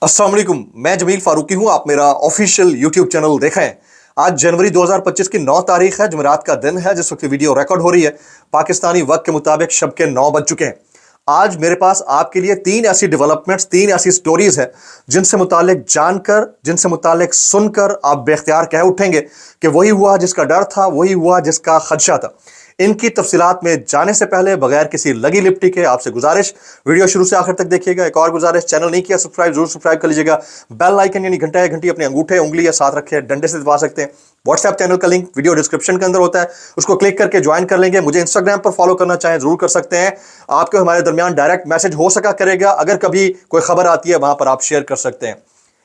अस्सलाम वालेकुम, मैं जमील फारूकी हूं। आप मेरा ऑफिशियल यूट्यूब चैनल देखें। आज जनवरी 2025 की 9 तारीख है, जुमेरात का दिन है जिस वक्त वीडियो रिकॉर्ड हो रही है। पाकिस्तानी वक्त के मुताबिक शब के 9 बज चुके हैं। आज मेरे पास आपके लिए तीन ऐसी डेवलपमेंट्स, तीन ऐसी स्टोरीज है जिनसे मुतालिक जानकर, जिनसे मुतालिक सुनकर आप बेख्तियार कह उठेंगे कि वही हुआ जिसका डर था, वही हुआ जिसका खदशा था। इनकी तफसीलात में जाने से पहले बगैर किसी लगी लिपटी के आपसे गुजारिश, वीडियो शुरू से आखिर तक देखिएगा। एक और गुजारिश, चैनल नहीं किया सब्सक्राइब, जरूर सब्सक्राइब कर लीजिएगा। बेल आइकन यानी घंटा या घंटी अपने अंगूठे उंगली या साथ रखे डंडे से दबा सकते हैं। व्हाट्सएप चैनल का लिंक वीडियो डिस्क्रिप्शन के अंदर होता है, उसको क्लिक करके ज्वाइन कर लेंगे। मुझे इंस्टाग्राम पर फॉलो करना चाहें जरूर कर सकते हैं। आपको हमारे दरमियान डायरेक्ट मैसेज हो सका करेगा, अगर कभी कोई खबर आती है वहां पर आप शेयर कर सकते हैं।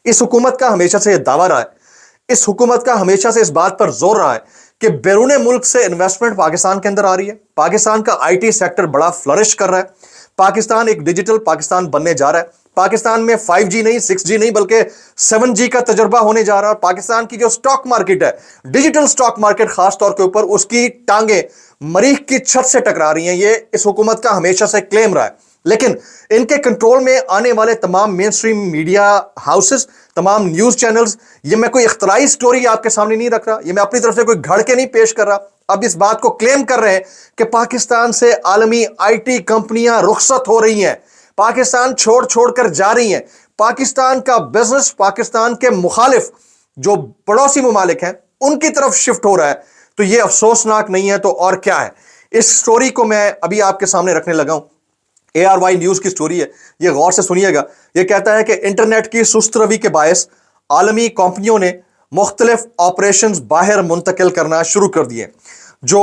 इस हुकूमत का हमेशा से यह दावा रहा है, इस हुकूमत का हमेशा से इस बात पर जोर रहा है कि बैरून मुल्क से इन्वेस्टमेंट पाकिस्तान के अंदर आ रही है। पाकिस्तान का आईटी सेक्टर बड़ा फ्लरिश कर रहा है। पाकिस्तान एक डिजिटल पाकिस्तान बनने जा रहा है। पाकिस्तान में 5G नहीं, 6G नहीं, बल्कि 7G का तजुर्बा होने जा रहा है। पाकिस्तान की जो स्टॉक मार्केट है, डिजिटल स्टॉक मार्केट खास तौर के ऊपर, उसकी टांगे मरीख की छत से टकरा रही हैं। ये इस हुकूमत का हमेशा से क्लेम रहा है। लेकिन इनके कंट्रोल में आने वाले तमाम मेन स्ट्रीम मीडिया हाउसेस, तमाम न्यूज चैनल्स, ये मैं कोई इख्तराई स्टोरी आपके सामने नहीं रख रहा, ये मैं अपनी तरफ से कोई घड़ के नहीं पेश कर रहा। अब इस बात को क्लेम कर रहे हैं कि पाकिस्तान से आलमी आईटी कंपनियां रुखसत हो रही हैं, पाकिस्तान छोड़ छोड़ कर जा रही हैं। पाकिस्तान का बिजनेस पाकिस्तान के मुखालिफ जो पड़ोसी मुमालिक हैं उनकी तरफ शिफ्ट हो रहा है। तो ये अफसोसनाक नहीं है तो और क्या है। इस स्टोरी को मैं अभी आपके सामने रखने लगा हूं। ARY न्यूज की स्टोरी है, ये गौर से सुनिएगा। ये कहता है कि इंटरनेट की सुस्त रवी के बायस आलमी कंपनियों ने मुख्तलिफ ऑपरेशंस बाहर मुंतकिल करना शुरू कर दिए। जो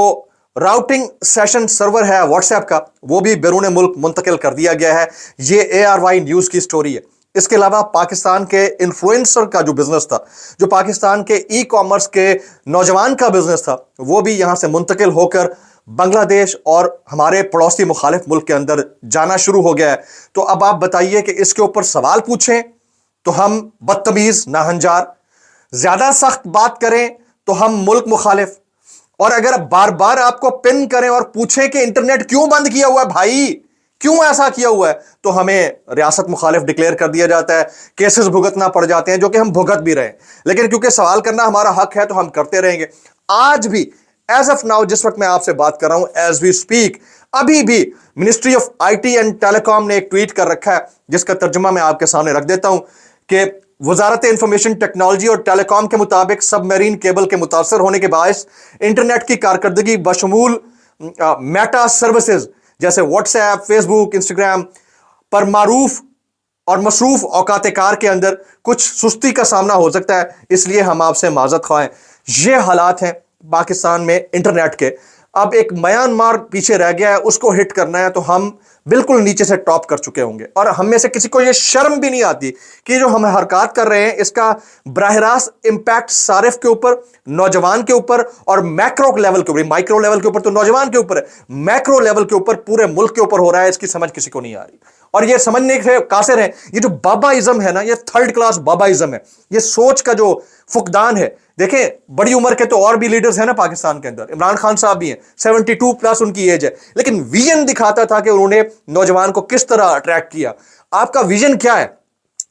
राउटिंग सेशन सर्वर है व्हाट्सएप का, वो भी बैरून मुल्क मुंतकिल कर दिया गया है। ये ARY न्यूज की स्टोरी है। इसके अलावा पाकिस्तान के इन्फ्लुएंसर का जो बिजनेस था, जो पाकिस्तान के ई कॉमर्स के नौजवान का बिजनेस था, वो भी यहां से मुंतकिल होकर बांग्लादेश और हमारे पड़ोसी मुखालिफ मुल्क के अंदर जाना शुरू हो गया है। तो अब आप बताइए कि इसके ऊपर सवाल पूछें तो हम बदतमीज नाहंजार, ज्यादा सख्त बात करें तो हम मुल्क मुखालिफ, और अगर बार बार आपको पिन करें और पूछें कि इंटरनेट क्यों बंद किया हुआ है भाई, क्यों ऐसा किया हुआ है, तो हमें रियासत मुखालिफ डिक्लेयर कर दिया जाता है, केसेस भुगतना पड़ जाते हैं, जो कि हम भुगत भी रहे हैं। लेकिन क्योंकि सवाल करना हमारा हक है तो हम करते रहेंगे। आज भी एज ऑफ नाउ, जिस वक्त मैं आपसे बात कर रहा हूं, एज वी स्पीक, अभी भी ministry of IT and telecom ने एक ट्वीट कर रखा है जिसका तर्जुमा मैं आपके सामने रख देता हूं कि वजारत इंफॉर्मेशन टेक्नोलॉजी और टेलीकॉम के मुताबिक सबमरीन केबल के मुतासर होने के बायस इंटरनेट की कारकर्दगी बशमूल मेटा सर्विसेज जैसे व्हाट्सएप, फेसबुक, इंस्टाग्राम पर मारूफ और मसरूफ औकात कार के अंदर कुछ सुस्ती का सामना हो सकता है। इसलिए हम आपसे माजरत ख्वाह हैं। ये हालात हैं पाकिस्तान में इंटरनेट के। अब एक म्यांमार पीछे रह गया है, उसको हिट करना है तो हम बिल्कुल नीचे से टॉप कर चुके होंगे। और हम में से किसी को यह शर्म भी नहीं आती कि जो हम हरकत कर रहे हैं इसका बराह रास्त इंपैक्ट सारिफ के ऊपर, नौजवान के ऊपर और मैक्रो लेवल के ऊपर, माइक्रो लेवल के ऊपर तो नौजवान के ऊपर है, मैक्रो लेवल के ऊपर पूरे मुल्क के ऊपर हो रहा है। इसकी समझ किसी को नहीं आ रही। और ये समझने से कासिर है, ये जो बाबाइज्म है ना, ये थर्ड क्लास बाबाइज्म है। ये सोच का जो फुकदान है। देखें, बड़ी उम्र के तो और भी लीडर्स हैं ना पाकिस्तान के अंदर, इमरान खान साहब भी हैं, 72 प्लस उनकी एज है, लेकिन विजन दिखाता था कि उन्होंने नौजवान को किस तरह अट्रैक्ट किया। आपका विजन क्या है?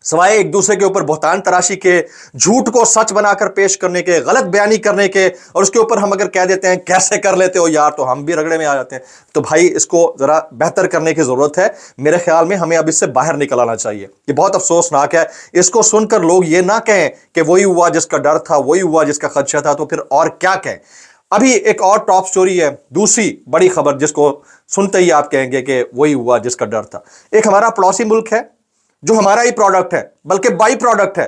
सवाए एक दूसरे के ऊपर बहुतान तराशी के, झूठ को सच बनाकर पेश करने के, गलत बयानी करने के, और उसके ऊपर हम अगर कह देते हैं कैसे कर लेते हो यार, तो हम भी रगड़े में आ जाते हैं। तो भाई इसको जरा बेहतर करने की जरूरत है। मेरे ख्याल में हमें अब इससे बाहर निकल आना चाहिए। ये बहुत अफसोसनाक है। इसको सुनकर लोग ये ना कहें कि वही हुआ जिसका डर था, वही हुआ जिसका खदशा था, तो फिर और क्या कहें। अभी एक और टॉप स्टोरी है, दूसरी बड़ी खबर जिसको सुनते ही आप कहेंगे कि वही हुआ जिसका डर था। एक हमारा पड़ोसी मुल्क है जो हमारा ही प्रोडक्ट है, बल्कि बाई प्रोडक्ट है,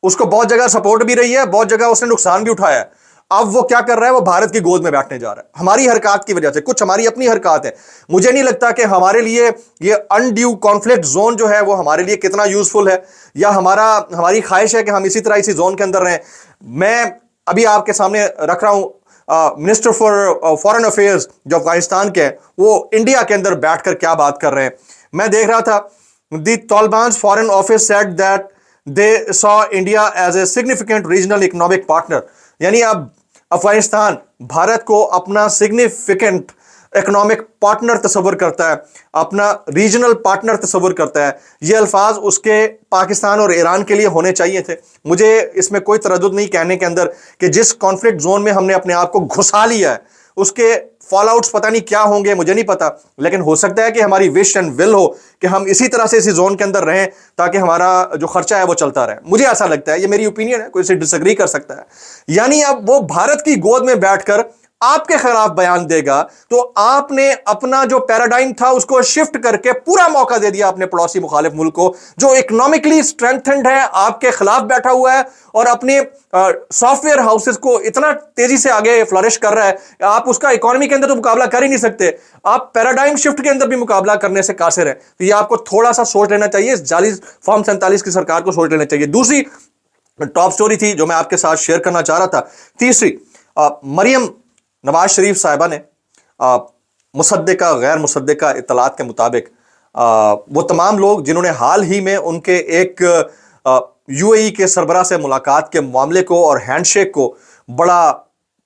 उसको बहुत जगह सपोर्ट भी रही है, बहुत जगह उसने नुकसान भी उठाया है। अब वो क्या कर रहा है? वो भारत की गोद में बैठने जा रहा है हमारी हरकत की वजह से। कुछ हमारी अपनी हरकत है। मुझे नहीं लगता कि हमारे लिए ये अनड्यू कॉन्फ्लिक्ट जोन जो है वो हमारे लिए कितना यूजफुल है, या हमारी ख्वाहिश है कि हम इसी तरह इसी जोन के अंदर रहें। मैं अभी आपके सामने रख रहा हूं मिनिस्टर फॉर फॉरेन अफेयर्स जो अफगानिस्तान के हैं, वो इंडिया के अंदर बैठकर क्या बात कर रहे हैं। मैं देख रहा था, The Taliban's foreign office said that they saw India as a significant regional economic partner. यानी अब अफगानिस्तान भारत को अपना सिग्निफिकेंट इकोनॉमिक पार्टनर तस्वर करता है, अपना रीजनल पार्टनर तस्वर करता है। ये अल्फाज उसके पाकिस्तान और ईरान के लिए होने चाहिए थे। मुझे इसमें कोई तरद्दुद नहीं कहने के अंदर कि जिस कॉन्फ्लिक्ट जोन में हमने अपने आप को घुसा लिया है उसके फॉल आउट्स पता नहीं क्या होंगे, मुझे नहीं पता, लेकिन हो सकता है कि हमारी विश एंड विल हो कि हम इसी तरह से इसी जोन के अंदर रहें ताकि हमारा जो खर्चा है वो चलता रहे। मुझे ऐसा लगता है, ये मेरी ओपिनियन है, कोई इसे डिसएग्री कर सकता है। यानी अब वो भारत की गोद में बैठकर आपके खिलाफ बयान देगा तो आपने अपना जो पैराडाइम था उसको शिफ्ट करके पूरा मौका दे दिया अपने पड़ोसी मुखालिफ मुल्क को जो इकोनॉमिकली स्ट्रेंथेंड है, आपके खिलाफ बैठा हुआ है और अपने सॉफ्टवेयर हाउसेस को इतना तेजी से आगे फ्लरिश कर रहा है, आप उसका इकोनॉमी के अंदर तो मुकाबला कर ही नहीं सकते, आप पैराडाइम शिफ्ट के अंदर भी मुकाबला करने से कासिर है। तो ये आपको थोड़ा सा सोच लेना चाहिए, 40 फॉर्म 47 की सरकार को सोच लेना चाहिए। दूसरी टॉप स्टोरी थी जो मैं आपके साथ शेयर करना चाह रहा था, तीसरी, मरियम नवाज शरीफ साहिबा ने मुसद्दिका गैर मुसद्दिका इत्तलात के मुताबिक वो तमाम लोग जिन्होंने हाल ही में उनके एक यूएई के सरबराह से मुलाकात के मामले को और हैंडशेक को बड़ा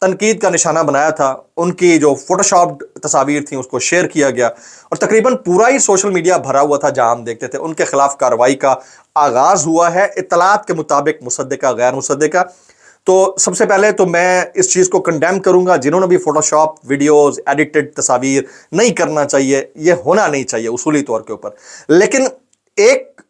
तनकीद का निशाना बनाया था, उनकी जो फोटोशॉप्ड तस्वीर थी उसको शेयर किया गया और तकरीबन पूरा ही सोशल मीडिया भरा हुआ था जहां हम देखते थे उनके खिलाफ कार्रवाई का आगाज हुआ है इत्तलात के मुताबिक मुसद्दिका गैर मुसद्दिका। तो सबसे पहले तो मैं इस चीज़ को कंडेम करूंगा, जिन्होंने भी फोटोशॉप वीडियोस एडिटेड तस्वीर नहीं करना चाहिए, ये होना नहीं चाहिए उसूली तौर के ऊपर। लेकिन एक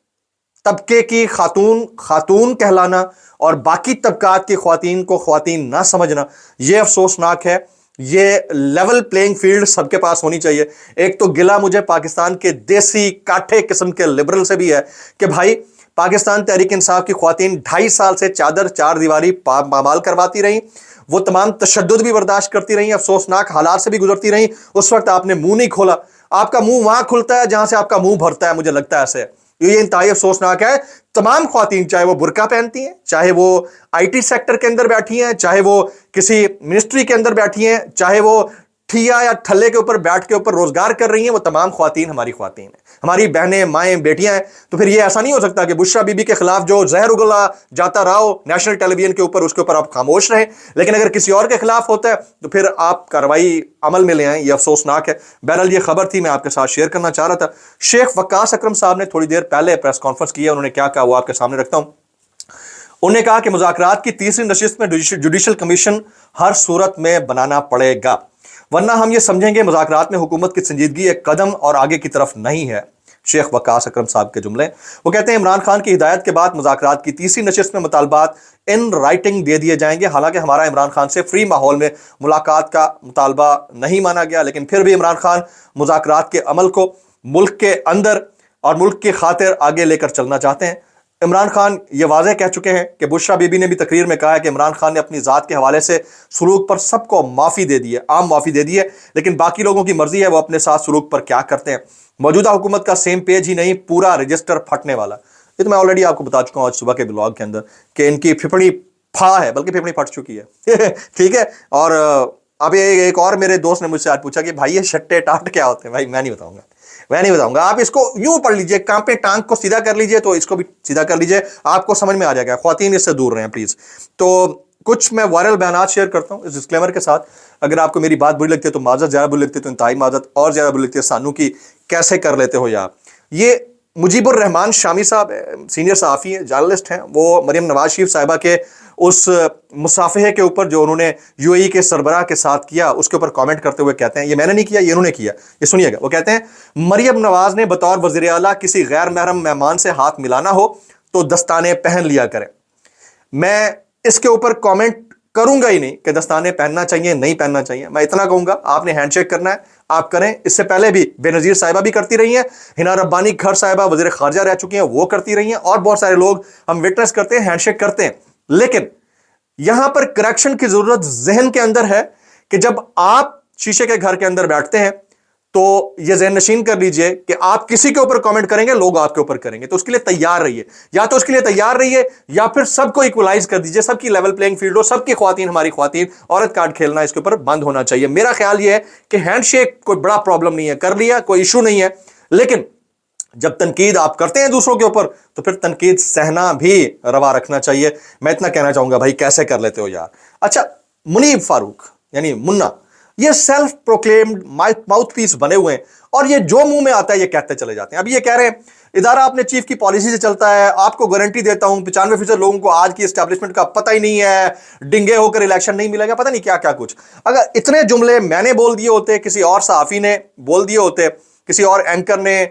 तबके की खातून कहलाना और बाकी तबकात की ख्वातीन को ख्वातीन ना समझना, ये अफसोसनाक है। ये लेवल प्लेइंग फील्ड सबके पास होनी चाहिए। एक तो गिला मुझे पाकिस्तान के देसी काठे किस्म के लिबरल से भी है कि भाई पाकिस्तान तहरीक इंसाफ की ख्वातीन 2.5 साल से चार दीवारी पामाल करवाती रही, वो तमाम तशद्दुद भी बर्दाश्त करती रही, अफसोसनाक हालात से भी गुजरती रही। उस वक्त आपने मुंह नहीं खोला, आपका मुंह वहां खुलता है जहां से आपका मुंह भरता है, मुझे लगता है ऐसे। ये इंतहाई अफसोसनाक है। तमाम ख्वातीन चाहे वो बुरका पहनती हैं, चाहे वो आईटी सेक्टर के अंदर बैठी हैं, चाहे वो किसी मिनिस्ट्री के अंदर बैठी हैं, चाहे वो ठिया या ठल्ले के ऊपर बैठ के ऊपर रोजगार कर रही हैं, वो तमाम ख्वातीन हमारी ख्वातीन हैं, हमारी बहनें माएँ बेटियां हैं। तो फिर ये ऐसा नहीं हो सकता कि बुशरा बीबी के खिलाफ जो जहर उगला जाता रहा हो नेशनल टेलीविजन के ऊपर, उसके ऊपर आप खामोश रहें, लेकिन अगर किसी और के खिलाफ होता है तो फिर आप कार्रवाई अमल में ले आए। ये अफसोसनाक है। बहरहाल ये खबर थी, मैं आपके साथ शेयर करना चाह रहा था। शेख वक्कास अकरम साहब ने थोड़ी देर पहले प्रेस कॉन्फ्रेंस की है, उन्होंने क्या कहा वो आपके सामने रखता हूं। उन्होंने कहा कि मुज़ाकरात की तीसरी नशिस्त में जुडिशल कमीशन हर सूरत में बनाना पड़ेगा, वरना हम ये समझेंगे मुज़ाकरात में हुकूमत की संजीदगी एक कदम और आगे की तरफ नहीं है। शेख वक्कास अकरम साहब के जुमले। वो कहते हैं इमरान खान की हिदायत के बाद मुज़ाकरात की तीसरी नशिस्त में मुतालबात इन राइटिंग दे दिए जाएंगे। हालांकि हमारा इमरान खान से फ्री माहौल में मुलाकात का मुतालबा नहीं माना गया, लेकिन फिर भी इमरान खान मुज़ाकरात के अमल को मुल्क के अंदर और मुल्क की खातिर आगे लेकर चलना चाहते हैं। इमरान खान ये वाज़ेह कह चुके हैं कि बुशरा बीबी ने भी तकरीर में कहा है कि इमरान खान ने अपनी ज़ात के हवाले से सलूक पर सबको माफ़ी दे दी है, आम माफ़ी दे दी है, लेकिन बाकी लोगों की मर्जी है वो अपने साथ सलूक पर क्या करते हैं। मौजूदा हुकूमत का सेम पेज ही नहीं, पूरा रजिस्टर फटने वाला। ये तो मैं ऑलरेडी आपको बता चुका हूँ आज सुबह के ब्लॉग के अंदर कि इनकी फिपड़ी फा है, बल्कि फिपड़ी फट चुकी है ठीक है। और अब एक और मेरे दोस्त ने मुझसे आज पूछा कि भाई ये शट्टे टाट क्या होते हैं। भाई मैं नहीं बताऊंगा, आप इसको यूं पढ़ लीजिए, कांपे टांग को सीधा कर लीजिए तो इसको भी सीधा कर लीजिए, आपको समझ में आ जाएगा। ख्वातीन इससे दूर रहें प्लीज। तो कुछ मैं वायरल बयानात शेयर करता हूं इस डिस्क्लेमर के साथ। अगर आपको मेरी बात बुरी लगती है तो माजत, ज्यादा बुरी लगती है तो इंतहाई माजत, और ज्यादा बुरी लगती है सानू की कैसे कर लेते हो यार। ये मुजीबुर रहमान शामी साहब सीनियर सहाफ़ी हैं, जर्नलिस्ट हैं, वो मरियम नवाज शरीफ साहिबा के उस मुसाफहे के ऊपर जो उन्होंने यूएई के सरबराह के साथ किया उसके ऊपर कमेंट करते हुए कहते हैं, ये मैंने नहीं किया, ये इन्होंने किया, ये सुनिएगा। वो कहते हैं मरियम नवाज ने बतौर वज़ीर आला किसी गैर महरम मेहमान से हाथ मिलाना हो तो दस्ताने पहन लिया करें। मैं इसके ऊपर कमेंट करूंगा ही नहीं कि दस्ताने पहनना चाहिए नहीं पहनना चाहिए। मैं इतना कहूंगा आपने हैंडशेक करना है आप करें। इससे पहले भी बेनज़ीर साहिबा भी करती रही हैं, हिना रब्बानी खर साहिबा वज़ीर ख़ारजा रह चुकी हैं, वो करती रही हैं, और बहुत सारे लोग हम विटनेस करते हैं, हैंडशेक करते हैं। लेकिन यहां पर करेक्शन की जरूरत जहन के अंदर है कि जब आप शीशे के घर के अंदर बैठते हैं तो यह ज़हन नशीन कर लीजिए कि आप किसी के ऊपर कमेंट करेंगे, लोग आपके ऊपर करेंगे, तो उसके लिए तैयार रहिए। या तो उसके लिए तैयार रहिए या फिर सबको इक्वलाइज कर दीजिए, सबकी लेवल प्लेइंग फील्ड हो, सबकी ख्वातीन हमारी ख्वातीन, औरत कार्ड खेलना इसके ऊपर बंद होना चाहिए। मेरा ख्याल यह है कि हैंडशेक कोई बड़ा प्रॉब्लम नहीं है, कर लिया कोई इशू नहीं है, लेकिन जब तनकीद आप करते हैं दूसरों के ऊपर तो फिर तनकीद सहना भी रवा रखना चाहिए। मैं इतना कहना चाहूंगा भाई कैसे कर लेते हो यार। अच्छा, मुनीब फारूक यानी मुन्ना, یہ سیلف پروکلیمڈ ماؤتھ پیس بنے ہوئے ہیں اور یہ جو منہ میں آتا ہے یہ کہتے چلے جاتے ہیں. اب یہ کہہ رہے ہیں ادارہ اپنے چیف کی پالیسی سے چلتا ہے, آپ کو گارنٹی دیتا ہوں 95% لوگوں کو آج کی اسٹیبلشمنٹ کا پتہ ہی نہیں ہے, ڈنگے ہو کر الیکشن نہیں ملے گا, پتہ نہیں کیا کیا کچھ. اگر اتنے جملے میں نے بول دیے ہوتے, کسی اور صحافی نے بول دیے ہوتے, کسی اور اینکر نے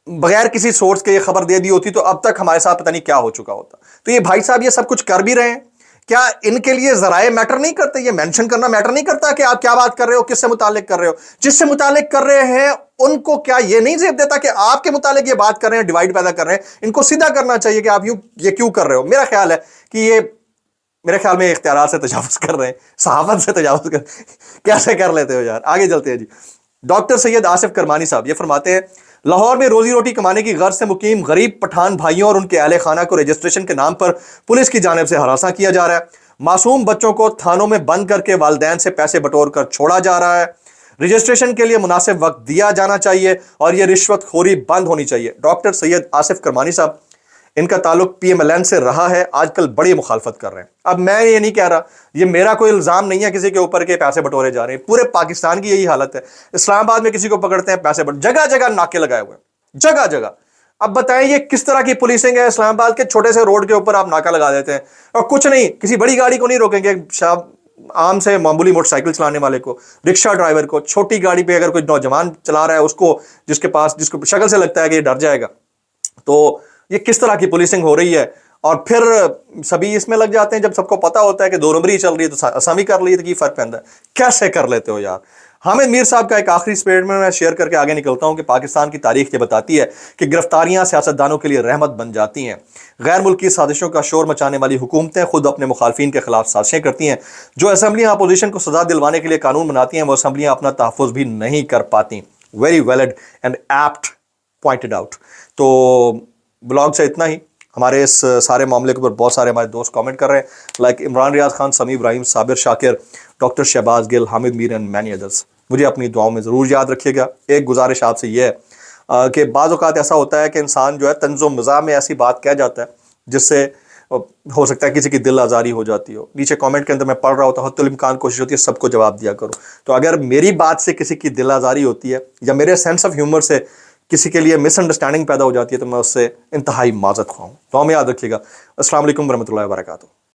بغیر کسی سورس کے یہ خبر دے دی ہوتی, تو اب تک ہمارے ساتھ پتہ نہیں کیا ہو چکا ہوتا. تو یہ بھائی صاحب یہ سب کچھ کر بھی رہے ہیں, کیا ان کے لیے ذرائع میٹر نہیں کرتے؟ یہ مینشن کرنا میٹر نہیں کرتا کہ آپ کیا بات کر رہے ہو, کس سے متعلق کر رہے ہو؟ جس سے متعلق کر رہے ہیں ان کو کیا یہ نہیں زیب دیتا کہ آپ کے متعلق یہ بات کر رہے ہیں, ڈیوائیڈ پیدا کر رہے ہیں؟ ان کو سیدھا کرنا چاہیے کہ آپ یہ کیوں کر رہے ہو. میرا خیال ہے کہ یہ میرے خیال میں اختیارات سے تجاوز کر رہے ہیں, صحافت سے تجاوز کر کیسے کر لیتے ہو یار. آگے چلتے ہیں جی. ڈاکٹر سید آصف کرمانی صاحب یہ فرماتے ہیں لاہور میں روزی روٹی کمانے کی غرض سے مقیم غریب پٹھان بھائیوں اور ان کے اہل خانہ کو رجسٹریشن کے نام پر پولیس کی جانب سے ہراساں کیا جا رہا ہے. معصوم بچوں کو تھانوں میں بند کر کے والدین سے پیسے بٹور کر چھوڑا جا رہا ہے. رجسٹریشن کے لیے مناسب وقت دیا جانا چاہیے اور یہ رشوت خوری بند ہونی چاہیے. ڈاکٹر سید آصف کرمانی صاحب, ان کا تعلق پی ایم ایل این سے رہا ہے, آج کل بڑی مخالفت کر رہے ہیں. اب میں یہ نہیں کہہ رہا, یہ میرا کوئی الزام نہیں ہے کسی کے اوپر کے پیسے بٹورے جا رہے ہیں, پورے پاکستان کی یہی حالت ہے. اسلام آباد میں کسی کو پکڑتے ہیں پیسے جگہ جگہ ناکے لگائے ہوئے ہیں, جگہ جگہ. اب بتائیں یہ کس طرح کی پولیسنگ ہے؟ اسلام آباد کے چھوٹے سے روڈ کے اوپر آپ ناکا لگا دیتے ہیں اور کچھ نہیں, کسی بڑی گاڑی کو نہیں روکیں گے, عام سے معمولی موٹر سائیکل چلانے والے کو, رکشہ ڈرائیور کو, چھوٹی گاڑی پہ اگر کوئی نوجوان چلا رہا ہے اس کو, جس کو شکل سے لگتا ہے کہ یہ ڈر جائے گا. تو یہ کس طرح کی پولیسنگ ہو رہی ہے؟ اور پھر سبھی اس میں لگ جاتے ہیں جب سب کو پتا ہوتا ہے کہ 2 نمبری چل رہی ہے تو اسامی کر لی ہے, تو کی فرق پہنتا ہے؟ کیسے کر لیتے ہو یار. حامد میر صاحب کا ایک آخری اسٹیٹمنٹ میں شیئر کر کے آگے نکلتا ہوں کہ پاکستان کی تاریخ یہ بتاتی ہے کہ گرفتاریاں سیاستدانوں کے لیے رحمت بن جاتی ہیں. غیر ملکی سازشوں کا شور مچانے والی حکومتیں خود اپنے مخالفین کے خلاف سازشیں کرتی ہیں. جو اسمبلیاں اپوزیشن کو سزا دلوانے کے لیے قانون بناتی ہیں وہ اسمبلیاں اپنا تحفظ بھی نہیں کر پاتی. Very valid and apt pointed out. تو بلاگ سے اتنا ہی. ہمارے اس سارے معاملے کے اوپر بہت سارے ہمارے دوست کامنٹ کر رہے ہیں, like Imran Riaz Khan, Sami Ibrahim, Sabir Shakir, doctor Shahbaz Gill, Hamid Mir and many others. مجھے اپنی دعاؤں میں ضرور یاد رکھیے گا. ایک گزارش آپ سے یہ ہے کہ بعض اوقات ایسا ہوتا ہے کہ انسان جو ہے طنز و مزاح میں ایسی بات کہہ جاتا ہے جس سے ہو سکتا ہے کسی کی دل آزاری ہو جاتی ہو. نیچے کامنٹ کے اندر میں پڑھ رہا ہوتا ہوں, حتی الامکان کوشش ہوتی ہے سب کو جواب دیا کروں. تو اگر میری بات سے کسی کی دل آزاری ہوتی ہے یا میرے سینس آف ہیومر سے کسی کے لیے مس انڈرسٹینڈنگ پیدا ہو جاتی ہے تو میں اس سے انتہائی معذرت خواہ ہوں. تو ہمیں یاد رکھیے گا. السلام علیکم ورحمۃ اللہ وبرکاتہ.